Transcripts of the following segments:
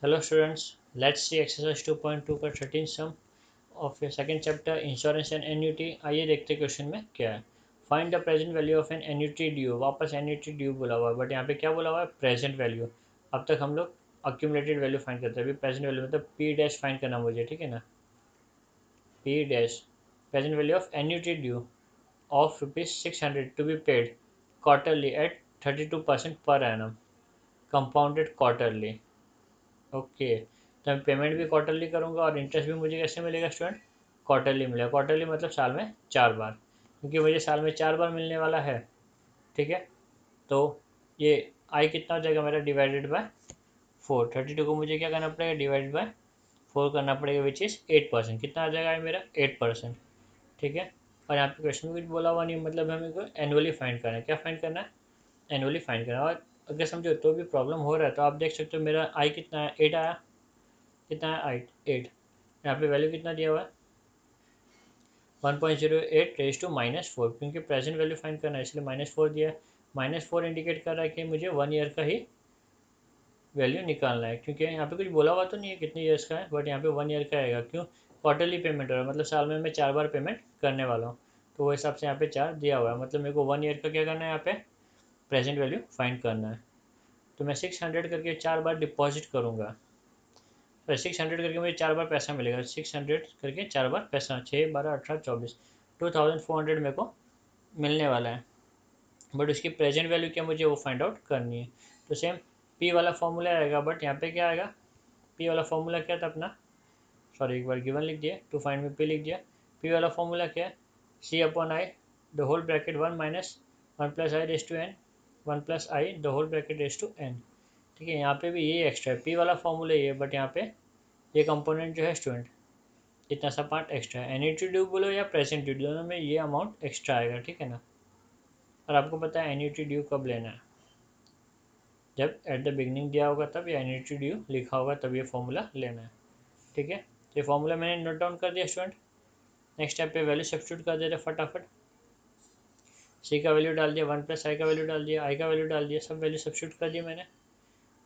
Hello students, let's see exercise 2.2 का 13 sum of your second chapter insurance and annuity। आइए देखते हैं question में क्या है। Find the present value of an annuity due. वापस एन्यूटी ड्यू बोला हुआ है बट यहाँ पे क्या बोला हुआ है, प्रेजेंट वैल्यू। अब तक हम लोग अक्यूमुलेटेड वैल्यू फाइंड करते हैं, अभी प्रेजेंट वैल्यू मतलब पी डैश फाइंड करना मुझे, ठीक है ना। P dash present value of annuity due of ₹600 to be paid quarterly at 32% per annum compounded quarterly. Okay, तो मैं पेमेंट भी क्वार्टरली करूँगा और इंटरेस्ट भी मुझे कैसे मिलेगा स्टूडेंट, क्वार्टरली मिलेगा। क्वार्टरली मतलब साल में 4 बार, क्योंकि मुझे साल में 4 बार मिलने वाला है, ठीक है। तो ये आई कितना हो जाएगा मेरा, डिवाइडेड बाय 4। 32 को मुझे क्या करना पड़ेगा, डिवाइडेड बाय 4 करना पड़ेगा, विच इज़ 8%। कितना आ जाएगा आई मेरा, 8%, ठीक है। और यहाँ पे क्वेश्चन में कुछ बोला हुआ नहीं, मतलब हमें को एनुअली फाइंड करना है। क्या फाइंड करना है, एनुअली फाइंड करना है। और अगर समझो तो भी प्रॉब्लम हो रहा है तो आप देख सकते हो मेरा आई कितना है, 8 आया। कितना है, 8। यहाँ पे वैल्यू कितना दिया हुआ है, 1.08 रेज टू -4, क्योंकि प्रेजेंट वैल्यू फाइंड करना है इसलिए -4 दिया है। -4 इंडिकेट कर रहा है कि मुझे 1 ईयर का ही वैल्यू निकालना है, क्योंकि यहाँ पे कुछ बोला हुआ तो नहीं है कितने ईयर्स का है, बट यहाँ पे 1 ईयर का आएगा। क्यों, क्वार्टरली पेमेंट हो रहा है, मतलब साल में मैं 4 बार पेमेंट करने वाला हूँ, तो वो हिसाब से यहाँ पे 4 दिया हुआ है। मतलब मेरे को 1 ईयर का क्या करना है, यहाँ पे प्रेजेंट वैल्यू फाइंड करना है। तो मैं 600 करके 4 बार डिपॉजिट करूँगा, तो 600 करके मुझे 4 बार पैसा मिलेगा। 600 करके 4 बार पैसा, 6, 12, 18, 24, 2400 मेरे को मिलने वाला है। बट उसकी प्रेजेंट वैल्यू क्या मुझे वो फाइंड आउट करनी है। तो सेम पी वाला फॉर्मूला आएगा, बट यहाँ पे क्या आएगा, पी वाला फॉर्मूला क्या था अपना, सॉरी एक बार गिवन लिख दिया, टू फाइंड में पी लिख दिया। पी वाला फॉर्मूला क्या है, C upon i the whole bracket 1 minus 1 plus i raise to n, 1 plus i the whole bracket raise to n, ठीक है। यहाँ पे भी ये एक्स्ट्रा है, पी वाला फॉर्मूला ये, बट यहाँ पे ये कंपोनेंट जो है स्टूडेंट, इतना सा पार्ट एक्स्ट्रा है। एन्युटी ड्यू बोलो या प्रेजेंट ड्यू, दोनों में ये अमाउंट एक्स्ट्रा आएगा, ठीक है ना। और आपको पता है एन्युटी ड्यू कब लेना है, जब एट द बिगनिंग दिया होगा तब, या एन्युटी ड्यू लिखा होगा तब ये फॉर्मूला लेना है, ठीक है। तो ये फॉर्मूला मैंने नोट डाउन कर दिया स्टूडेंट। नेक्स्ट स्टेप पे वैल्यू सब्स्टिट्यूट कर देते फटाफट। सी का वैल्यू डाल दिया, 1 प्लस आई का वैल्यू डाल दिया, आई का वैल्यू डाल दिया, सब वैल्यू सब्स्टिट्यूट कर दिया मैंने,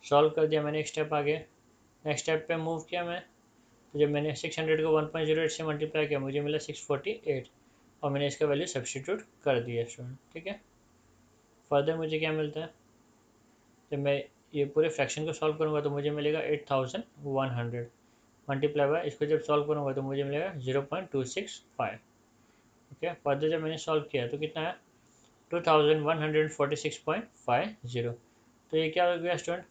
सॉल्व कर दिया मैंने। एक स्टेप आगे, नेक्स्ट स्टेप पे मूव किया मैं, तो जब मैंने 600 को 1.08 से मल्टीप्लाई किया मुझे मिला 648, और मैंने इसका वैल्यू सब्स्टिट्यूट कर दिया स्टूडेंट, ठीक है। फर्दर मुझे क्या मिलता है, जब मैं ये पूरे फ्रैक्शन को सॉल्व करूँगा तो मुझे मिलेगा 8100 मल्टीप्लाई बाय, इसको जब सॉल्व करूँगा तो मुझे मिलेगा 0.265। ओके, फर्दर जब मैंने सॉल्व किया तो कितना है, 2146.50। तो ये क्या हो गया स्टूडेंट,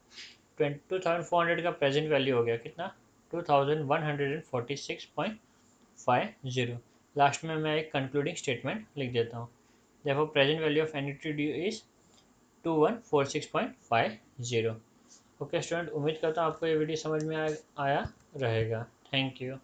2400 का प्रेजेंट वैल्यू हो गया, कितना, 2146.50। लास्ट में मैं एक कंक्लूडिंग स्टेटमेंट लिख देता हूँ। देखो present value of annuity due is 2146.50। Okay student, उम्मीद करता हूँ आपको ये वीडियो समझ में आया रहेगा। Thank you.